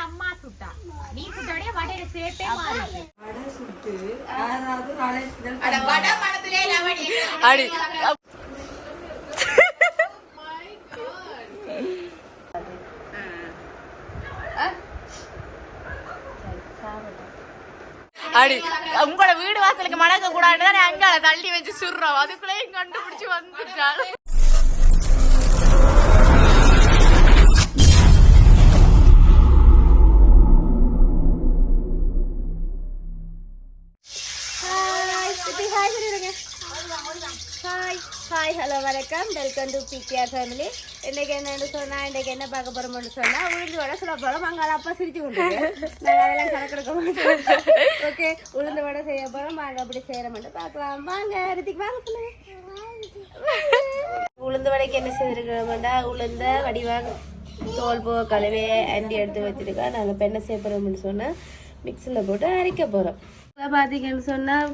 அம்மா சுட்டா நீ சுட்டாடியே வடையில சேப்பே மாறி அடி அடி உங்களோட வீடு வாசலுக்கு மணக்க கூடாதுன்னு அங்கால தள்ளி வச்சு சுடுறோம் அதுக்குள்ளேயும் கண்டுபிடிச்சு வந்துட்டாரு. ஹாய் ஹலோ வணக்கம் வெல்கம் டு பிகேஆர் ஃபேமிலி. இன்றைக்கி என்னென்னு சொன்னால் இன்றைக்கி என்ன பார்க்க போகிறோம்னு சொன்னால் உளுந்து வடை சொல்ல போகிறோம். அங்கே அப்பா சிரிச்சு கொண்டு நாங்கள் அதெல்லாம் கணக்கெடுக்க மாட்டோம். ஓகே, உளுந்து வடை செய்ய போகிறோம். வாங்க அப்படி செய்கிறோம்னு பார்க்கலாம். வாங்க ரித்திக் வாங்க சொல்லுங்க. உளுந்து வடைக்கு என்ன செய்திருக்கிறோம்டா, உளுந்த வடிவாக தோல் போக கழுவே அண்டி எடுத்து வச்சுருக்கா. நாங்கள் இப்போ என்ன செய்ய போகிறோம்னு சொன்னால் மிக்சியில் போட்டு அரைக்க போகிறோம். பார்த்தீங்கன்னு சொன்னால்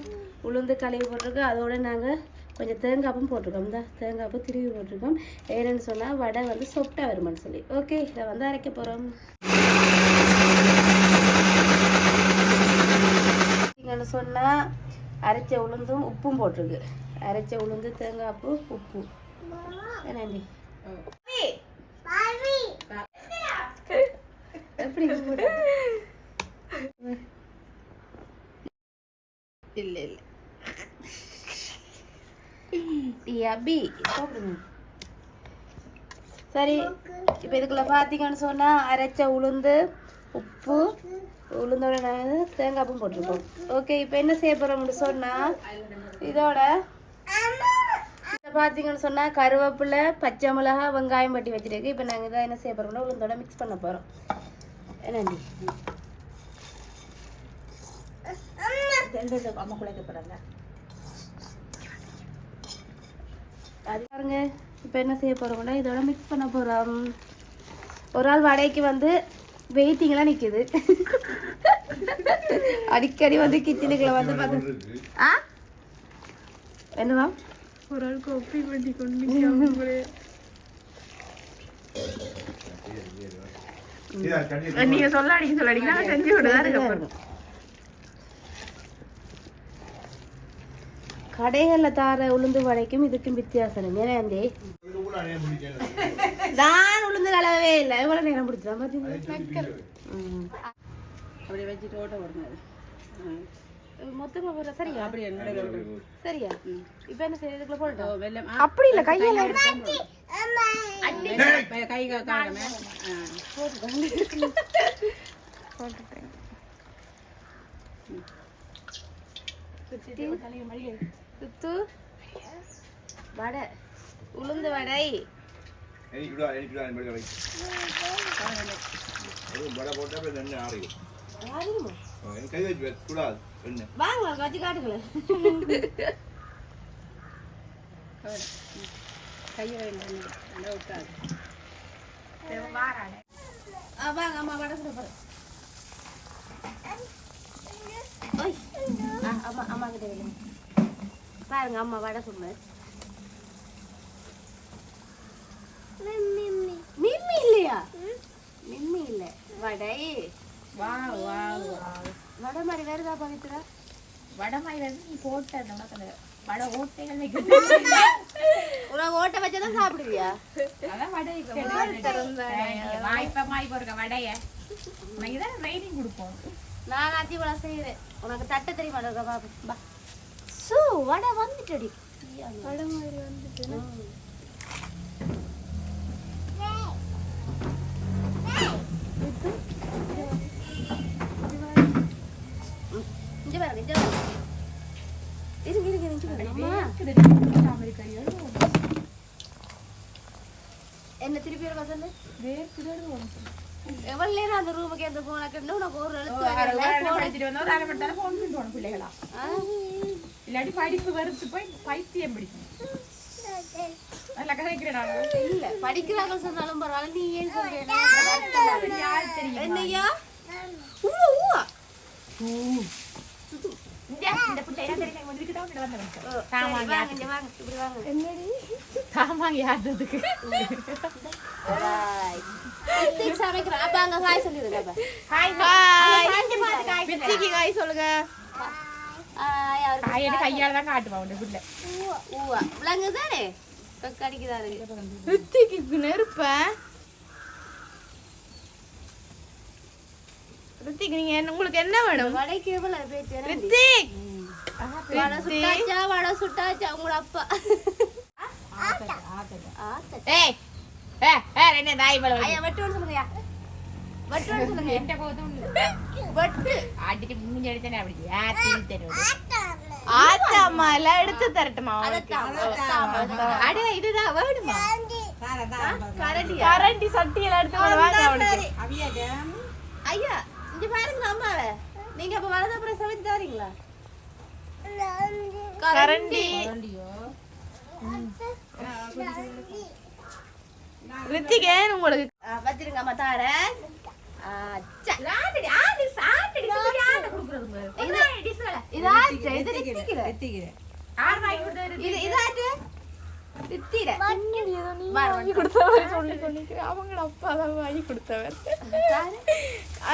உளுந்து கழுவி போட்டிருக்கோம். அதோடு நாங்கள் கொஞ்சம் தேங்காப்பும் போட்டிருக்கோம். இந்த தேங்காப்பு திருவி போட்டிருக்கோம். ஏன்னு சொன்னால் வடை வந்து சொப்டாக வருமானு சொல்லி. ஓகே, இதை வந்து அரைக்க போகிறோம். என்னென்னு சொன்னால் அரைச்ச உளுந்தும் உப்பும் போட்டிருக்கு. அரைச்ச உளுந்து தேங்காப்பு உப்பு என்னண்டி எப்படி இல்லை இல்லை அபி சாப்பிடுங்க. சரி, இப்போ இதுக்குள்ள பார்த்தீங்கன்னு சொன்னால் அரைச்ச உளுந்து உப்பு உளுந்தோட நாங்கள் தேங்காய்ப்பும் போட்டிருக்கோம். ஓகே, இப்போ என்ன செய்ய போகிறோம்னு சொன்னால் இதோட பார்த்தீங்கன்னு சொன்னால் கருவேப்பிலை பச்சை மிளகா வெங்காயம் பட்டி வச்சுருக்கு. இப்போ நாங்கள் இதை என்ன செய்ய போகிறோம்னா உளுந்தோட மிக்ஸ் பண்ண போகிறோம். என்னண்டி அம்மா குழைக்க போகிறாங்க அது பாருங்க. இப்போ என்ன செய்ய போகிறோம்னா இதோட மிக்ஸ் பண்ண போகிறோம். ஒரு ஆள் வடைக்கு வந்து வெயிட்டிங்லாம் நிற்கிது. அடிக்கடி வந்து கிச்சனுக்குள்ள வந்து பார்த்து என்னவா ஒரு ஆள் கோப்பி பண்ணி கொண்டு நீங்க சொல்லாடிங்க நான் செஞ்சு விடுதான். கடைகளில் தார உளுந்து வடைக்கும் இதுக்கும் வித்தியாசம். ஏன்னாண்டே நான் உளுந்து கலவே இல்லை. எவ்வளோ நேரம் பிடிச்சதான் பார்த்தீங்கன்னா அப்படி வச்சுட்டு ஓட்ட ஓடுனாரு மொத்தமாக போடுற. சரியா அப்படி சரியா இப்போ என்ன செய்ய இதுக்குள்ள போட்டோம். அப்படி இல்லை கையில் கை போட்டுட்டேன். சுத்து வடை உளுந்து வடை வாங்க வச்சு காட்டுங்களேன். வாங்க அம்மா வடை சுட போறேன். அம்மா அம்மா கிட்ட பாருங்க அம்மா வடை சொன்ன மிம்மி இல்லையா? மிம்மி இல்லை வடை. வடை மாதிரி வேறுதா பவித்ரா? வடை மாதிரி வந்து நீ போட்ட வடை ஓட்டைகள் உனக்கு ஓட்டை வச்சதான் சாப்பிடுவியா? அதான் வடை வாய்ப்பா மாய் போறக்க வடைய உனக்குதான் ட்ரைனிங் கொடுப்போம். நான் அத்தி வடை செய்யறேன். உனக்கு தட்டை தெரியுமா? பாப்பா சோ வடை வந்துட்டடி. வடை மாதிரி வந்துட்டு என்ன திருப்பி ஒரு சொல்லு. எவ்வளவு நேரம் அந்த ரூமுக்கு எந்த போன உனக்கு ஒரு பிள்ளைகளா இல்லாட்டி படிப்பு வெறுத்து போய் பைத்தியம் பிடிக்கும். இல்ல படிக்கிறாங்க சொன்னாலும் பரவாயில்ல. நீ ஏன் சொல்றீங்க என்னையா? ரித்திக் சமைக்கிறோம். அப்ப அங்க ஹாய் சொல்லிடுங்க. அப்ப ஹாய் ஹாய் ரித்திக்கு ஹாய் சொல்லுங்க. ஹாய் அவருக்கு ஹாய் எடு கையால தான் காட்டுவா உண்டு புள்ள. ஊவா விளங்குதானே கடிக்குதாரு. ரித்திக்கு நெருப்ப ரித்திக் நீங்க உங்களுக்கு என்ன வேணும்? வடைக்கு எவ்வளவு பேச்சு ரித்திக் வடை சுட்டாச்சா உங்களோட அப்பா. ஏய் என்ன நாய் பல ஐயா வெட்டுன்னு சொல்லுங்கயா. வெட்டுன்னு சொல்லுங்க. என்கிட்ட போதும் வெட்டு அடிச்சு மூஞ்சி அடிச்சனே அப்படி ஆத்தி தருவது. ஆத்தாமா எல்லாம் எடுத்து தரட்டுமா? அட இதுதான் வேணுமா? கரண்டி சட்டி எல்லாம் எடுத்து வாங்க அவனுக்கு. ஐயா இங்க பாருங்க அம்மாவை. நீங்க அப்ப வலது அப்புறம் சமைச்சு தரீங்களா? கரண்டி ரித்திக் ஏன் உங்களுக்கு வச்சிருங்க அம்மா தாரேன். அவங்க அப்பா தான் வாங்கி கொடுத்தவர்.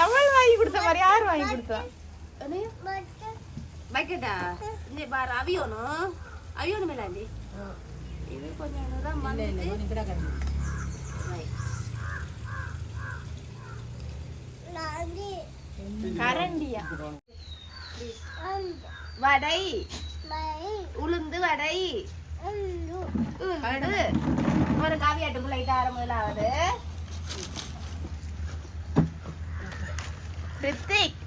அவள் வாங்கி கொடுத்த மாதிரி யார் வாங்கி கொடுத்தா? வைக்கட்டா இந்த பாரு அவியோனும் அவியோனும் மேலாண்டி இது கொஞ்சம் தான் வந்து கரண்டியா வடை உளுந்து வடை ஒரு காவியாட்டுக்குள்ள ஆரம்பலாவது. ரித்திக்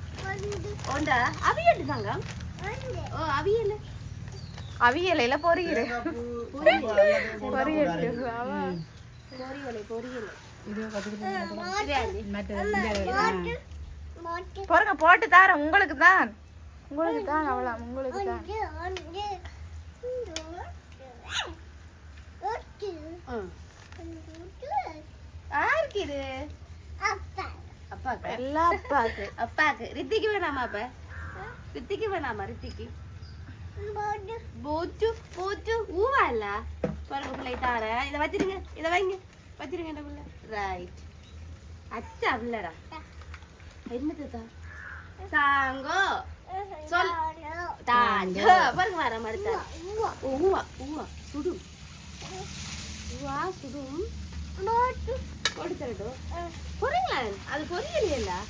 ஒண்டா அவியட்டு தாங்க. ஓ அவியல் அவியலையில பொரியல் பொரியல் பொறுங்க போட்டு தாரேன். உங்களுக்கு தான் அவ்வளோ உங்களுக்கு தான். யாருக்கு இது? அப்பாக்கு எல்லாம் அப்பாக்கு. அப்பாக்கு. ரித்திக்கு வேணாமா? அப்ப ரித்திக்கு வேணாமா? ரித்திக்கு போச்சு போச்சு ஊவா இல்ல பாருங்க பிள்ளை தாரேன். இதை வச்சிருங்க. இதை வைங்க வச்சிருங்க என்ன பிள்ளை. ரைட் அச்சா பிள்ளடா என்னது தாங்கோ சொல் தாங்கோ பாருங்க வர மாதிரி ஊவா ஊவா சுடும் ஊவா சுடும் போட்டு தரட்டும். பொறிங்களா? அது பொரியலையா?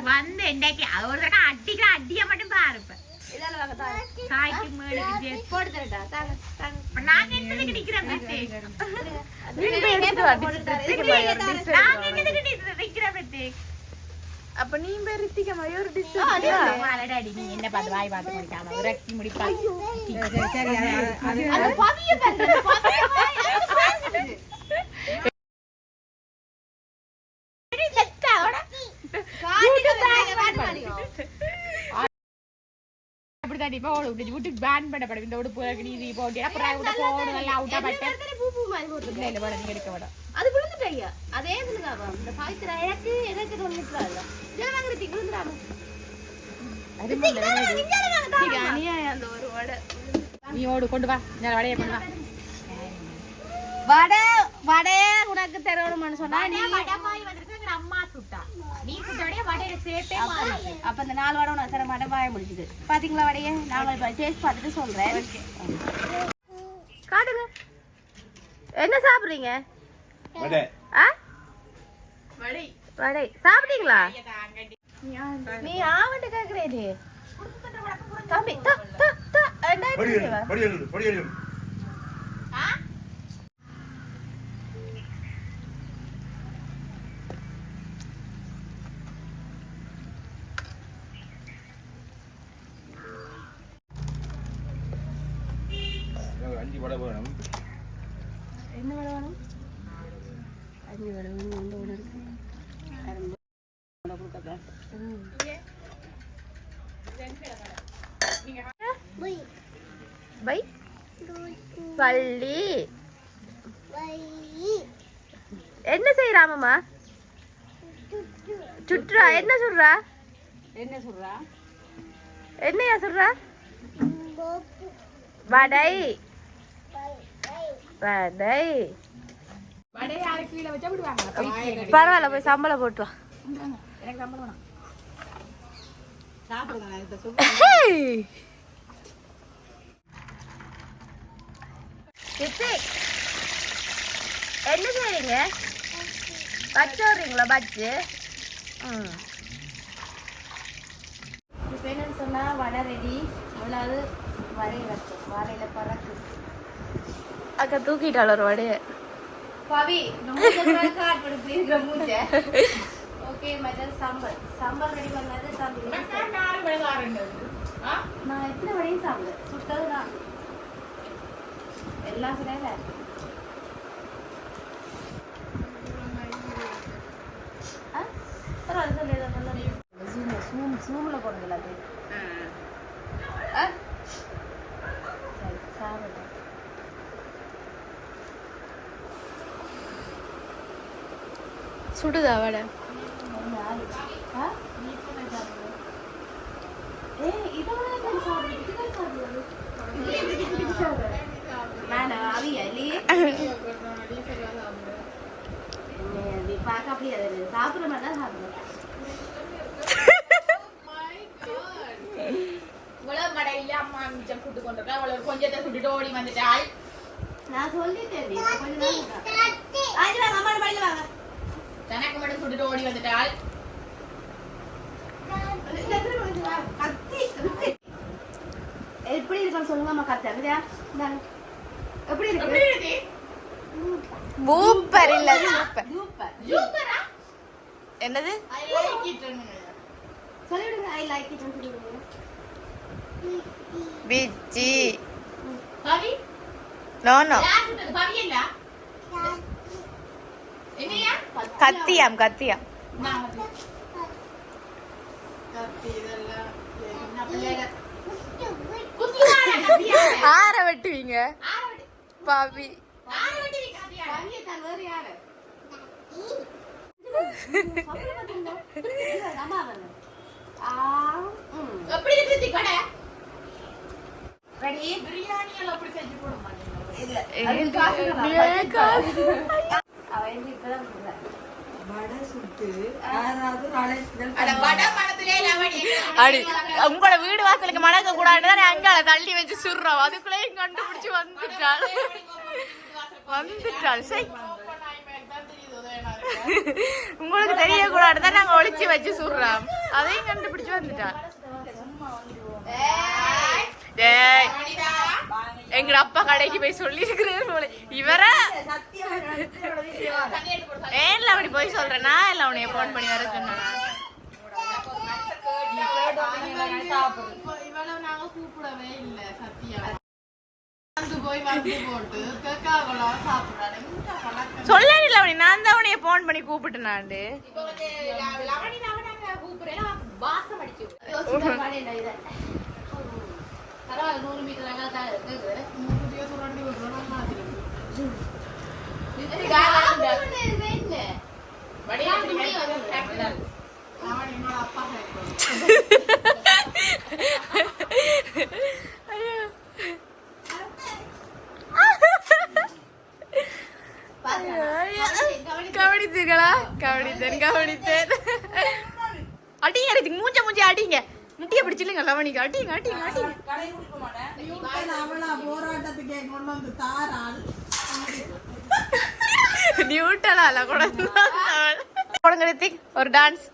வந்து இன்னைக்கு ஒரு அடிக்கிற அடிய மட்டும் பாருப்ப காய்க்கு மேலே போட்டு தரட்டா? நான் என்னதுக்கு நிக்கிறேன் அப்ப நீ பேர் ரித்திக்க மாதிரி ஒரு டிஷ் நீ என்ன பார்த்து வாய் பார்த்து முடிக்காம விரக்தி முடிப்பா. அப்படிதான் இப்ப வீட்டுக்கு பேன் பண்ணப்படும் இந்த உடுப்பு நீதி போட்டு அப்புறம் போடு நல்லா அவுட்டா பட்டு எடுக்க விட அது விழுந்துட்டாங்க. அதே இதுலதாவா இந்த பாய்த்திர எனக்கு எனக்கு வந்துட்டாங்க. ஜனவாங்கி விழுந்துறாம அந்த ஒரு வடை நீ ஓடு கொண்டு வா நான் வடையை கொண்டு வா. வடை வடை உனக்கு தரணும்னு சொன்னா நீ வடமாய் வந்திருக்க அம்மா சுட்டா நீ சுட்டோடய வடையை சேர்த்தே மாறி. அப்ப இந்த 4 வடை உனக்கு தர மாட்டேன் வாய முடிச்சுது. பாத்தீங்களா வடையை? நான் டேஸ்ட் பார்த்துட்டு சொல்றேன். காட்டுங்க என்ன சாப்பிடுறீங்க? வடை. வடை வடை சாப்பிட்டீங்களா? நீ ஆவண்டு கேக்குறேன் தம்பி அஞ்சு வடை வேணும். என்ன வடை வேணும்? 5 வடை வேணும். ஒன்று இருக்கு பை பள்ளி என்ன செய்யறாமம்மா? சுற்றுறா. என்ன சொல்றா? என்ன சொல்றா? என்னையா சொல்றா? வடை வடை வடை யாரு கீழே வச்சா விடுவாங்க. பரவாயில்ல போய் சம்பளம் போட்டு வா. எனக்கு சம்பளம் வேணாம். என்ன செய்றீங்க? பச்சை விடுறீங்களா பச்சு? இப்போ என்னன்னு சொன்னா வடை ரெடி. அவ்வளவு வரைய வச்சோம். வரையில பறக்கு அக்கா தூக்கிட்டாள் ஒரு வடைய. பவி இருக்கிற மூச்சை. ஓகே மற்றது சாம்பார். சாம்பார் ரெடி பண்ணது சாப்பிடுங்க. நான் எத்தனை வடையும் சாப்பிடுவேன். சுட்டது தான் எல்லாம் கிடையாது. சூம்ல போடுறதுல அது சாப்பிடுறேன். சுடுதா வடை? சாப்பிடுற மாதிரி தான் சாப்பிடுறேன். கொஞ்சத்தை சுட்டுட்டு ஓடி வந்துட்டாள். நான் சொல்லிட்டேன் தனக்கு மட்டும் சுட்டுட்டு ஓடி வந்துட்டாள். எப்படி இருக்கான்னு சொல்லுங்க. கத்த எப்படி இருக்கு? பூப்பர் இல்ல சூப்பரா? என்னது? I like it. சொல்லிடுங்க. ஐ லைக் இட் சொல்லிடுங்க. பிஜி பவி நோ நோ யார் சுட்டது? பவி இல்ல. என்னையா? கத்தியாம் கத்தியாம். நான் கத்தி இதெல்லாம் என்ன பிள்ளைங்க குத்தியாடா கத்தியா? ஆற வெட்டுவீங்க ஆரவடி பாவி. ஆரவடி கத்தியா? பவிய தான் வேற யாரு? எப்படி இருக்கு கடை? ரெடி பிரியாணி எல்லாம் அப்படி செஞ்சு போட மாட்டீங்க. இல்ல அது காசு. அவன் இப்பதான் சொல்றேன். வடை சுட்டு யாராவது நாளைக்கு அட வடை மனத்திலே லவணி. அடி உங்களோட வீடு வாசலுக்கு மணக்க கூடாதுன்னு அங்கால தள்ளி வச்சு சுடுறோம். அதுக்குள்ளே கண்டுபிடிச்சு வந்துட்டாள். சரி உங்களுக்கு தெரியக்கூடாது தான் நாங்க ஒளிச்சு வச்சு சுடுறோம். அதையும் கண்டுபிடிச்சு வந்துட்டாள். எங்க அப்பா கடைக்கு போய் சொல்லி இருக்கிறேன். இவர ஏன்ல அப்படி போய் சொல்றேன்னா இல்ல உன்னைய போன் பண்ணி வர சொன்னேன். இவ்வளவு நாங்க கூப்பிடவே இல்ல சத்தியா. வந்து போய் வந்து போட்டு கேக்காவெல்லாம் சாப்பிடுறாங்க. சொல்லல இல்ல அவனி நான் தான் உன்னைய போன் பண்ணி கூப்பிட்டு நாண்டு. இப்போ வந்து லவணி நாங்க கூப்பிடுறேன். வாசம் அடிச்சு பரவாயில்ல 100 மீட்டர் அகலத்தான் இருக்குது. 100 மீட்டர் சுரண்டி விடுறோம் மாதிரி அப்பா கவனித்தீர்களா? கவனித்தேன். அடிங்க அடிங்க மூஞ்ச மூஞ்ச அடிங்க. முட்டிய பிடிச்சில்லுங்க லவணிக்கு. அடிங்க அடிங்க அடிங்க. போராட்டத்துக்கு கொண்டு வந்து தாராள் நியூட்டலால கூட கொடுங்க ரித்திக் ஒரு டான்ஸ்.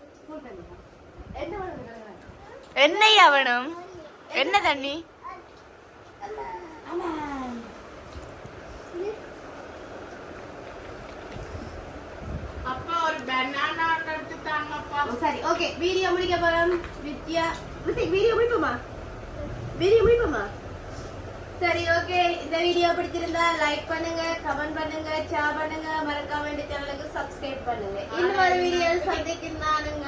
என்னையா வேணும்? என்ன தண்ணி? அப்பா ஒரு பனானா எடுத்து தாங்கப்பா. சரி ஓகே வீடியோ முடிக்க போறோம். வித்யா வீடியோ முடிப்போமா? சரி ஓகே. இந்த வீடியோ பிடிச்சிருந்தா லைக் பண்ணுங்க, கமெண்ட் பண்ணுங்க, ஷேர் பண்ணுங்க, மறக்காம இந்த சேனலுக்கு சப்ஸ்கிரைப் பண்ணுங்க. இன்னொரு வீடியோ சந்திக்கிறேன். நானுங்க